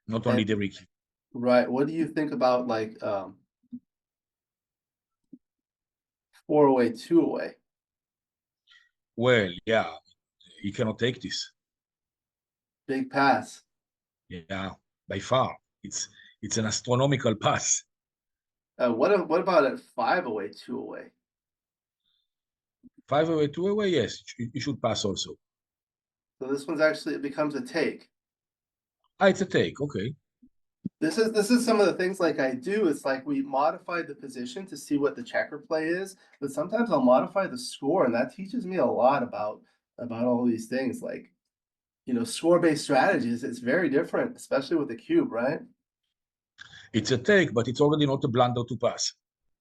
Not only And the recube. right, what do you think about like 4 away, 2 away? Well, yeah, you cannot take this. Big pass. Yeah, by far. It's an astronomical pass. What about at 5 away, 2 away? 5 away, 2 away, yes, you should pass also. So this one's actually, it becomes a take. Ah, it's a take, okay. This is some of the things like I do. It's like we modified the position to see what the checker play is, but sometimes I'll modify the score, and that teaches me a lot about all these things. Like, score-based strategies, it's very different, especially with the cube, right? It's a take, but it's already not a blunder to pass.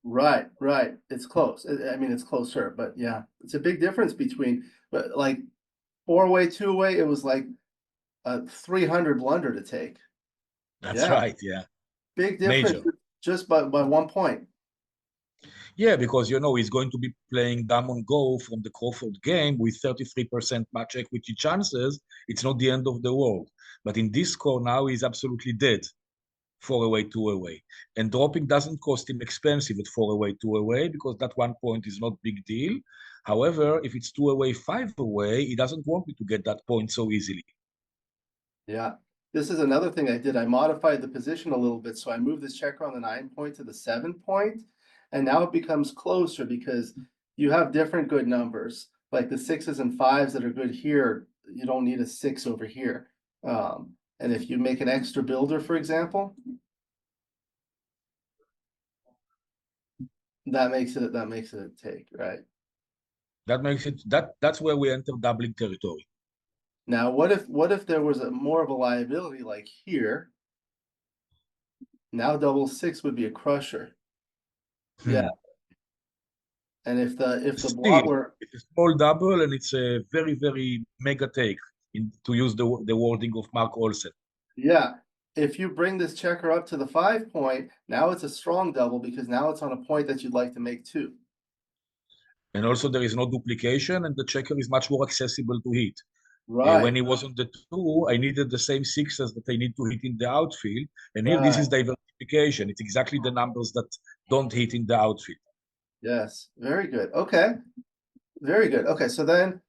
Right, right. It's close. I mean, it's closer, but yeah, it's a big difference between, but like 4 away, 2 away, it was like a 300 blunder to take. That's Yeah, right, yeah. big difference Major. just by 1 point. Yeah, because he's going to be playing Gammon Go from the Crawford game with 33% match equity chances. It's not the end of the world. But in this score now, he's absolutely dead. 4 away, 2 away. And dropping doesn't cost him expensive at 4 away, 2 away, because that 1 point is not big deal. However, if it's 2 away, 5 away, he doesn't want me to get that point so easily. Yeah, this is another thing I did. I modified the position a little bit, so I moved this checker on the 9 point to the 7 point, and now it becomes closer because you have different good numbers, like the 6s and 5s that are good here. You don't need a 6 over here. And if you make an extra builder, for example, that makes it a take, right? That makes it that's where we enter doubling territory. Now, what if there was a more of a liability like here? Now double 6 would be a crusher. Yeah, and if the blot Still, were, it's a small double and it's a very, very mega take, to use the wording of Mark Olsen. yeah, if you bring this checker up to the 5 point, now it's a strong double because now it's on a point that you'd like to make too. And also there is no duplication and the checker is much more accessible to hit. Right, When he was on the 2, I needed the same 6s that I need to hit in the outfield. And here, this right. is diversification. It's exactly the numbers that don't hit in the outfield. Yes, very good. Okay. Very good. Okay, so then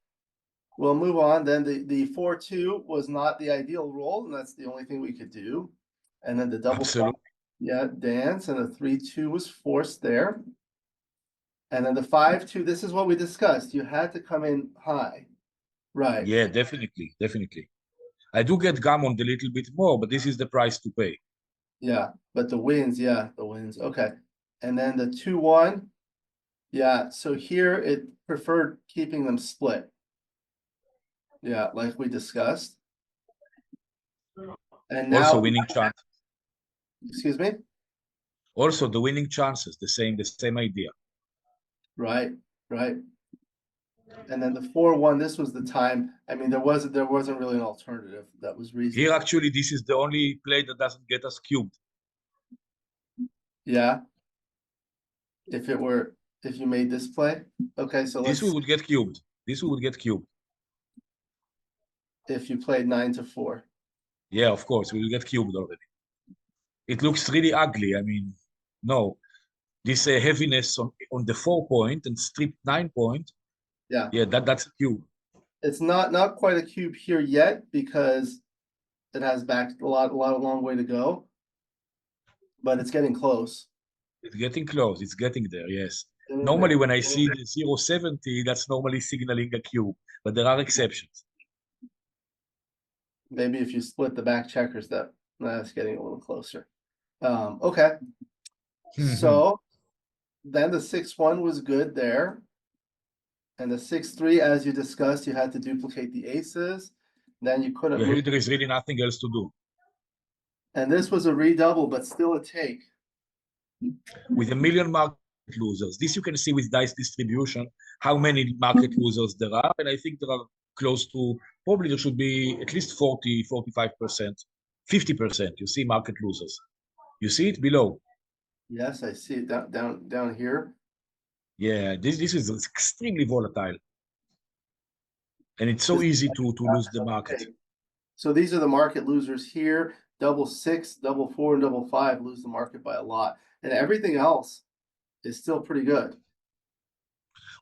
we'll move on. Then the 4-2 was not the ideal roll, and that's the only thing we could do. And then the double five, Absolutely. yeah, dance, and the 3-2 was forced there. And then the 5-2, this is what we discussed. You had to come in high. Right. Yeah, definitely, definitely. I do get gammoned a little bit more, but this is the price to pay. Yeah. But the wins, yeah, the wins. Okay. And then the 2-1, yeah. So here it preferred keeping them split. Yeah, like we discussed. And Also now, winning chance. excuse me? Also the winning chances, the same idea. Right, right. And then the 4-1, this was the time. I mean, there wasn't really an alternative that was Here, reasonable. actually, this is the only play that doesn't get us cubed. Yeah, if you made this play. Okay, so This we let's would get cubed. This we would get cubed. if you played 9-4. Yeah, of course, we will get cubed already. It looks really ugly. I mean, no, this heaviness on the 4 point and strip 9 point. Yeah, Yeah, that's a cube. it's not quite a cube here yet because it has back a long way to go, but it's getting close. It's getting close. It's getting there. Yes. Getting Normally, there. when I see the 0.70, that's normally signaling a cube, but there are exceptions. Maybe if you split the back checkers, that's getting a little closer. Okay. So then the 6-1 was good there. And the 6-3, as you discussed, you had to duplicate the aces. Then you couldn't Yeah, move. here there is really nothing else to do. And this was a redouble, but still a take. With a million market losers, this you can see with dice distribution, how many market losers there are. And I think there are close to, probably there should be at least 40, 45%, 50%. You see market losers. You see it below. Yes, I see it down here. Yeah, this is extremely volatile. And it's so This easy to lose the market. okay. So these are the market losers here. Double six, double four, and double five lose the market by a lot. And everything else is still pretty good.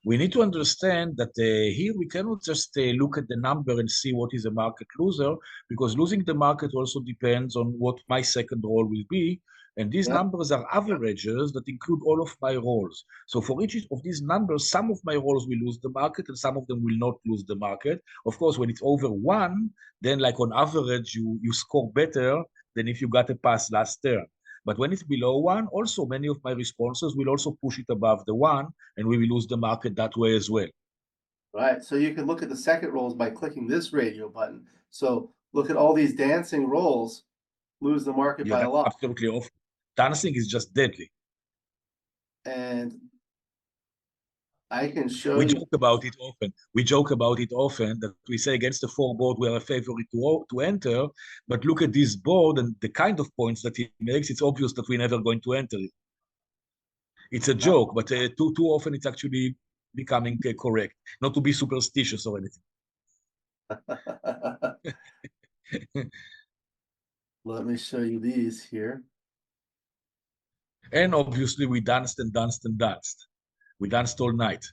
We need to understand that here we cannot just look at the number and see what is a market loser, because losing the market also depends on what my second roll will be. And these Yeah, numbers are averages that include all of my rolls. So for each of these numbers, some of my rolls will lose the market and some of them will not lose the market. Of course, when it's over one, then like on average, you score better than if you got a pass last turn. But when it's below one, also many of my responses will also push it above the one, and we will lose the market that way as well. right. So you can look at the second rolls by clicking this radio button. So look at all these dancing rolls lose the market Yeah, by a that's lot. absolutely awful. Dancing is just deadly. And I can show We you. joke about it often. We joke about it often that we say against the four board we are a favorite to enter, but look at this board and the kind of points that he makes. It's obvious that we're never going to enter it. It's a joke, but too often it's actually becoming correct. Not to be superstitious or anything. Let me show you these here. And obviously we danced and danced and danced. We danced all night.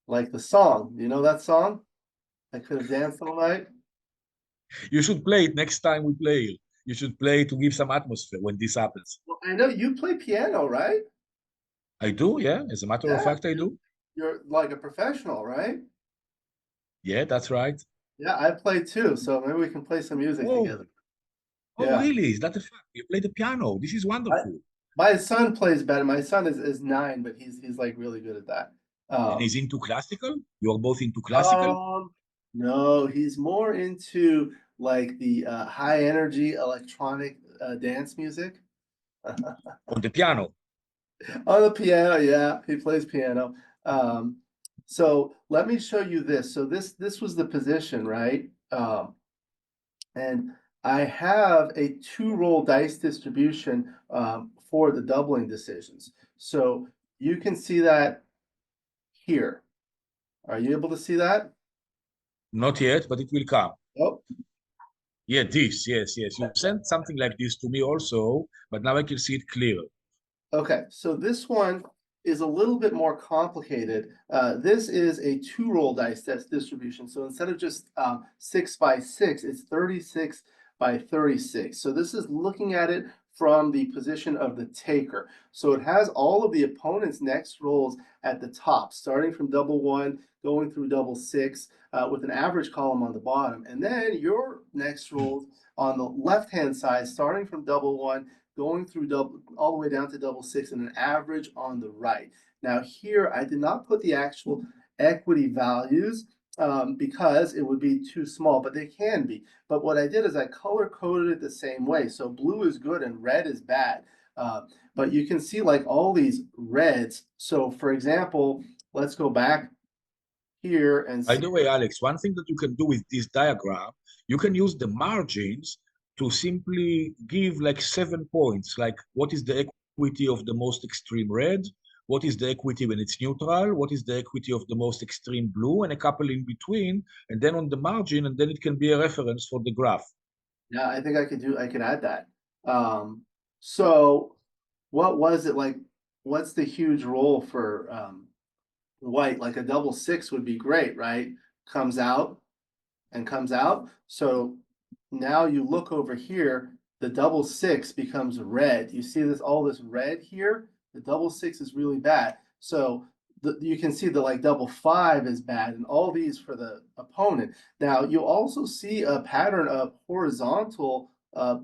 Like the song. You know that song? I could have danced all night. You should play it next time we play it. You should play to give some atmosphere when this happens. Well, I know you play piano, right? I do, yeah. As a matter of Yeah, fact, I do. you're like a professional, right? Yeah, that's right. Yeah, I play too, so maybe we can play some music Oh, together. oh, Yeah. really? Is that a fact? You play the piano. This is I, wonderful. my son plays better. My son is 9, but he's like really good at that. And Um, he's into classical? You are both into classical? um, no, he's more into like the high energy electronic dance music. On the piano. On the piano, yeah, he plays piano. Um, so let me show you this. So this was the position, right? And I have a two-roll dice distribution for the doubling decisions. So you can see that here. Are you able to see that? Not yet, but it will come. Oh, Yeah, this, yes, yes. You sent something like this to me also, but now I can see it clear. Okay, so this one is a little bit more complicated. This is a two-roll dice test distribution. So instead of just 6 by 6, it's 36 by 36. So this is looking at it from the position of the taker. So it has all of the opponent's next rolls at the top, starting from double one, going through double six, with an average column on the bottom. And then your next rolls on the left-hand side, starting from double one, going through double all the way down to double six, and an average on the right. Now here I did not put the actual equity values because it would be too small, but they can be. But what I did is I color coded it the same way. So blue is good and red is bad. Uh, but you can see like all these reds. So for example, let's go back here and By see. the way, Alex, one thing that you can do with this diagram, you can use the margins to simply give like 7 points, like what is the equity of the most extreme red, what is the equity when it's neutral, what is the equity of the most extreme blue, and a couple in between, and then on the margin, and then it can be a reference for the graph. Yeah, I think I could add that. Um, so what was it like? What's the huge role for white? Like a double six would be great, right? Comes out and comes out. So now you look over here, the double six becomes red. You see this, all this red here? The double six is really bad. So you can see the like double five is bad and all these for the opponent. Now you also see a pattern of horizontal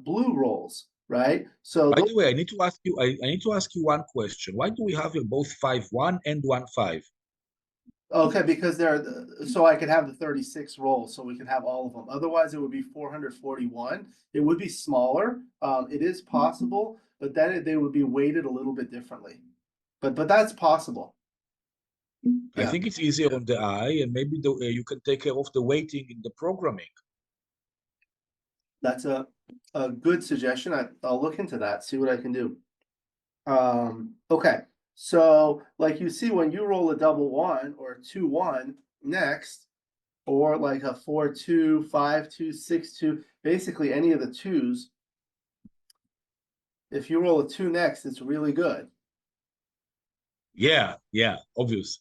blue rolls, right? So By those, the way, I need to ask you one question. Why do we have here both 5-1 and 1-5? okay, because they're, so I could have the 36 rolls, so we can have all of them. Otherwise, it would be 441. It would be smaller. It is possible, but then they would be weighted a little bit differently. But that's possible. I Yeah, think it's easier on the eye, and maybe you can take care of the weighting in the programming. that's a good suggestion. I'll look into that, see what I can do. Okay, so like you see, when you roll a double one or a 2-1 next, or like a 4-2, 5-2, 6-2, basically any of the twos, if you roll a two next, it's really good. Yeah, yeah, obvious.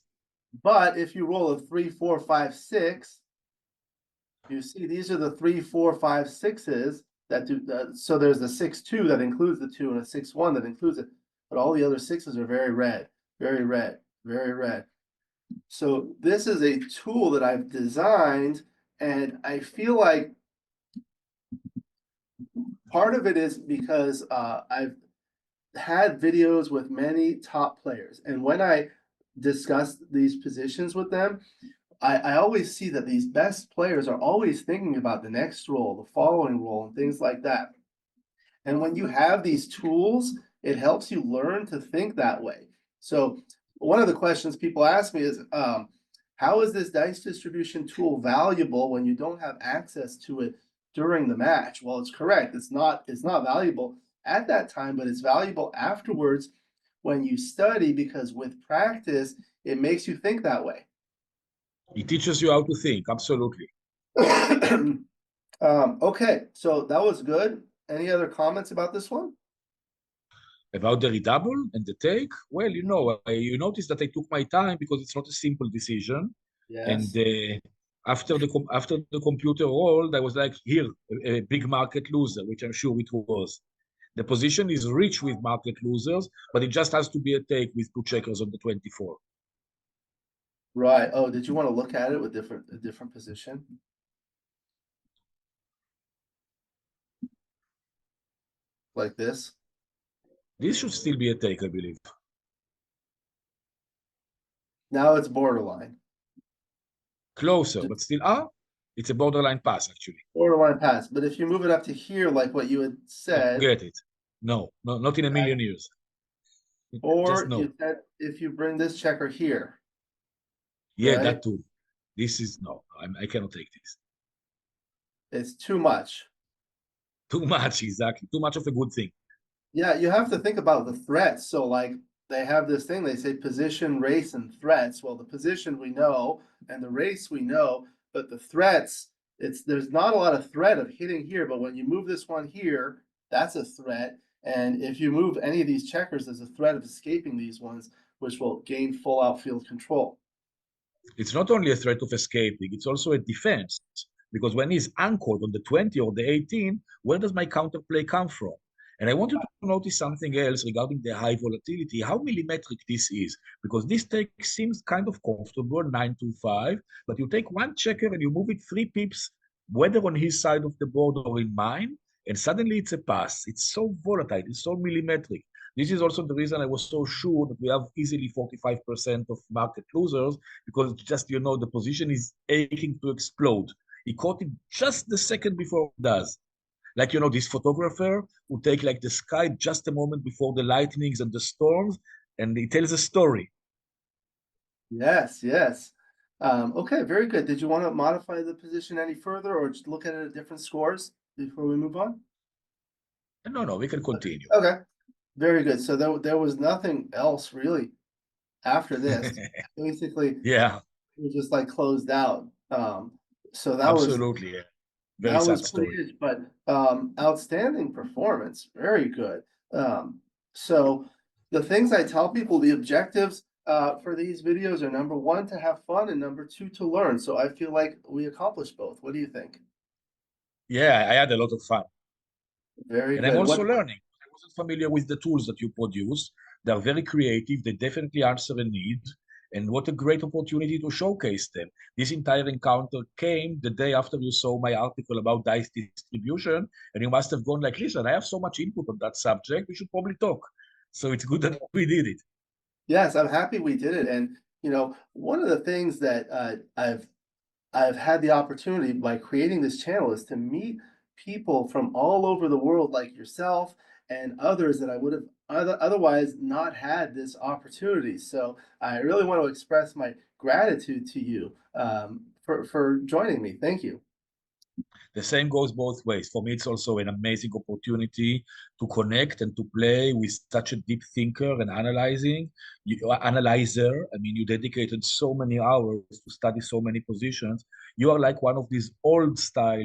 But if you roll a 3, 4, 5, 6, you see these are the 3, 4, 5, 6s that do. So there's the 6-2 that includes the two, and a 6-1 that includes it. But all the other sixes are very red, very red, very red. So this is a tool that I've designed, and I feel like part of it is because I've had videos with many top players, and when I discuss these positions with them, I always see that these best players are always thinking about the next role, the following role, and things like that. And when you have these tools, it helps you learn to think that way. So one of the questions people ask me is, how is this dice distribution tool valuable when you don't have access to it during the match? Well, it's correct. It's not valuable at that time, but it's valuable afterwards when you study, because with practice, it makes you think that way. It teaches you how to think, absolutely. Okay, so that was good. Any other comments about this one? About the redouble and the take, well, you notice that I took my time because it's not a simple decision. And Yes. after the computer rolled, I was like, here, a big market loser, which I'm sure it was. The position is rich with market losers, but it just has to be a take with two checkers on the 24. Right. Oh, did you want to look at it with a different position? Like this? This should still be a take, I believe. Now it's borderline. Closer, Just but still, it's a borderline pass, actually. borderline pass. But if you move it up to here, like what you had said, Forget it. No, no, not in a million years. Just or no. you said if you bring this checker here, Yeah, right? that too. This is no, I cannot take this. It's too much. Too much, exactly. Too much of a good thing. Yeah, you have to think about the threats. So like they have this thing, they say position, race, and threats. Well, the position we know and the race we know, but the threats, there's not a lot of threat of hitting here, but when you move this one here, that's a threat. And if you move any of these checkers, there's a threat of escaping these ones, which will gain full outfield control. It's not only a threat of escaping, it's also a defense. Because when he's anchored on the 20 or the 18, where does my counterplay come from? And I want you to notice something else regarding the high volatility, how millimetric this is. Because this take seems kind of comfortable, 925, but you take one checker and you move it 3 pips, whether on his side of the board or in mine, and suddenly it's a pass. It's so volatile, it's so millimetric. This is also the reason I was so sure that we have easily 45% of market losers, because just, the position is aching to explode. He caught it just the second before it does. Like, this photographer who take like the sky just a moment before the lightnings and the storms, and he tells a story. Yes, yes. Okay, very good. Did you want to modify the position any further or just look at it at different scores before we move on? No, no, we can continue. Okay, very good. So there was nothing else really after this. Basically, Yeah, we just like closed out. So absolutely. Yeah. Very that was sad pretty story. good, but outstanding performance. Very good. So the things I tell people, the objectives for these videos are number one, to have fun, and number two, to learn. So I feel like we accomplished both. What do you think? Yeah, I had a lot of fun. Very And I'm good. also What learning. I wasn't familiar with the tools that you produce. They're very creative. They definitely answer a need. And what a great opportunity to showcase them. This entire encounter came the day after you saw my article about dice distribution. And you must have gone like, listen, I have so much input on that subject. We should probably talk. So it's good that we did it. Yes, I'm happy we did it. And one of the things that I've had the opportunity by creating this channel is to meet people from all over the world like yourself and others that I would have otherwise not had this opportunity. So I really want to express my gratitude to you for joining me. Thank you. The same goes both ways. For me, it's also an amazing opportunity to connect and to play with such a deep thinker and analyzer. I mean, you dedicated so many hours to study so many positions. You are like one of these old style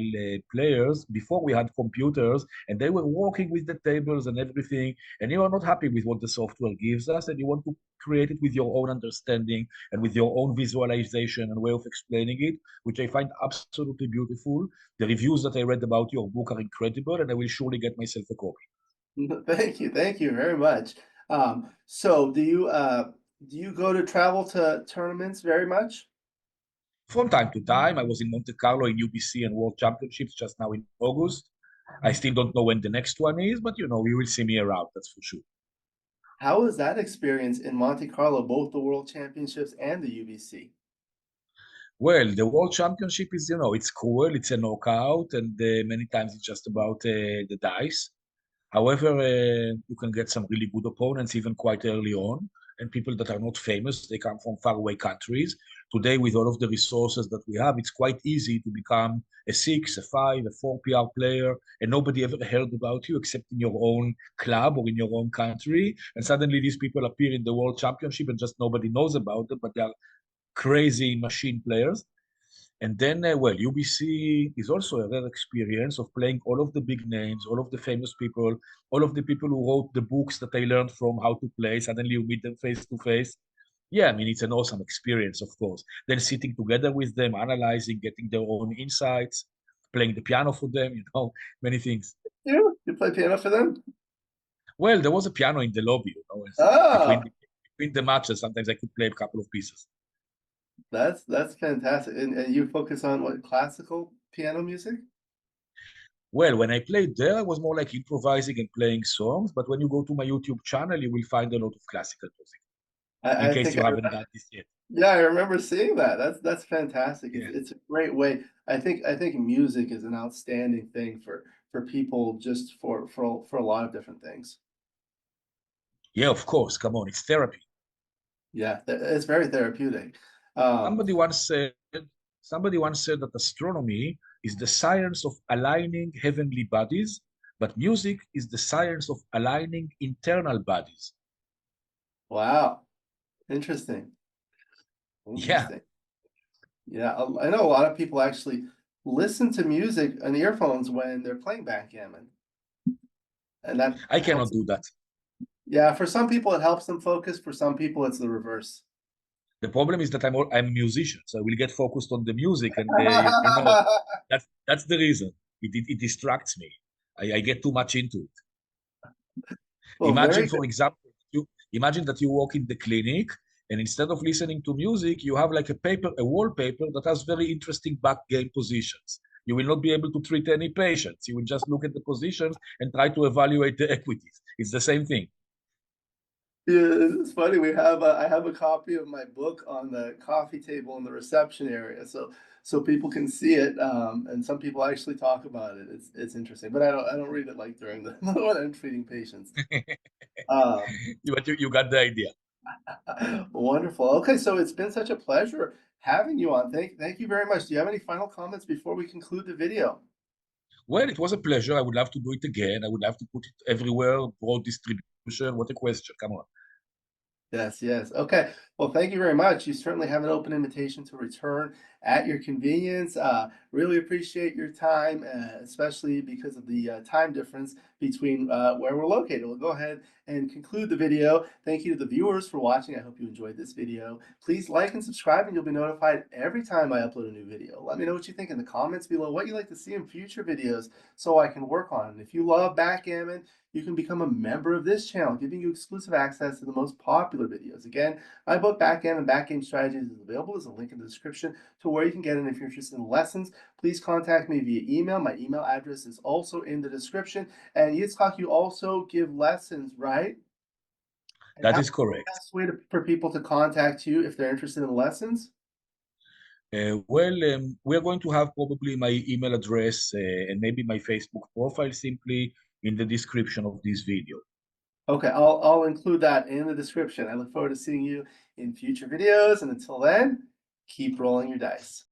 players before we had computers, and they were working with the tables and everything. And you are not happy with what the software gives us, and you want to create it with your own understanding and with your own visualization and way of explaining it, which I find absolutely beautiful. The reviews that I read about your book are incredible, and I will surely get myself a copy. Thank you very much. So do you go to travel to tournaments very much? From time to time, I was in Monte Carlo in UBC and World Championships just now in August. I still don't know when the next one is, but you will see me around, that's for sure. How was that experience in Monte Carlo, both the World Championships and the UBC? Well, the World Championship is, it's cool, it's a knockout, and many times it's just about the dice. However, you can get some really good opponents even quite early on, and people that are not famous, they come from faraway countries. Today, with all of the resources that we have, it's quite easy to become a 6, a 5, a 4 PR player, and nobody ever heard about you except in your own club or in your own country. And suddenly these people appear in the World Championship and just nobody knows about them, but they are crazy machine players. And then, UBC is also a rare experience of playing all of the big names, all of the famous people, all of the people who wrote the books that I learned from how to play. Suddenly you meet them face to face. Yeah, I mean, it's an awesome experience, of course. Then sitting together with them, analyzing, getting their own insights, playing the piano for them, many things. You play piano for them? Well, there was a piano in the lobby, Oh, between the matches. Sometimes I could play a couple of pieces. that's fantastic. And you focus on what, classical piano music? Well, when I played there, I was more like improvising and playing songs. But when you go to my YouTube channel, you will find a lot of classical music, in I case think you haven't done this yet. yeah, I remember seeing that. That's fantastic. Yeah. It's a great way. I think music is an outstanding thing for people just for a lot of different things. Yeah, of course. Come on, it's therapy. Yeah, it's very therapeutic. Um, Somebody once said, somebody once said that astronomy is the science of aligning heavenly bodies, but music is the science of aligning internal bodies. wow, interesting, Yeah. interesting. Yeah, I know a lot of people actually listen to music on earphones when they're playing backgammon. And that I helps. cannot do that. Yeah, for some people it helps them focus. For some people it's the reverse. The problem is that I'm a musician, so I will get focused on the music, and that's the reason. It distracts me. I get too much into it. Well, Imagine, very good. for example, imagine that you walk in the clinic, and instead of listening to music, you have like a wallpaper that has very interesting back game positions. You will not be able to treat any patients. You will just look at the positions and try to evaluate the equities. It's the same thing. Yeah, it's funny. I have a copy of my book on the coffee table in the reception area, so people can see it. And some people actually talk about it. It's interesting, but I don't read it like during the when I'm treating patients. Um, You got the idea. Wonderful. Okay, so it's been such a pleasure having you on. Thank you very much. Do you have any final comments before we conclude the video? Well, it was a pleasure. I would love to do it again. I would love to put it everywhere, broad distribution. What a question. Come on. Yes, yes. Okay. Well, thank you very much. You certainly have an open invitation to return at your convenience. Really appreciate your time, especially because of the time difference between where we're located. We'll go ahead and conclude the video. Thank you to the viewers for watching. I hope you enjoyed this video. Please like and subscribe, and you'll be notified every time I upload a new video. Let me know what you think in the comments below, what you'd like to see in future videos so I can work on it. And if you love backgammon, you can become a member of this channel, giving you exclusive access to the most popular videos. Again, my book, Backgammon and Backgame Strategy, is available. There's a link in the description to where you can get it. If you're interested in lessons, please contact me via email. My email address is also in the description. And Yitzhak, you also give lessons, right? And That how's is the correct. best way for people to contact you if they're interested in lessons? We are going to have probably my email address and maybe my Facebook profile simply in the description of this video. Okay, I'll include that in the description. I look forward to seeing you in future videos. And until then, keep rolling your dice.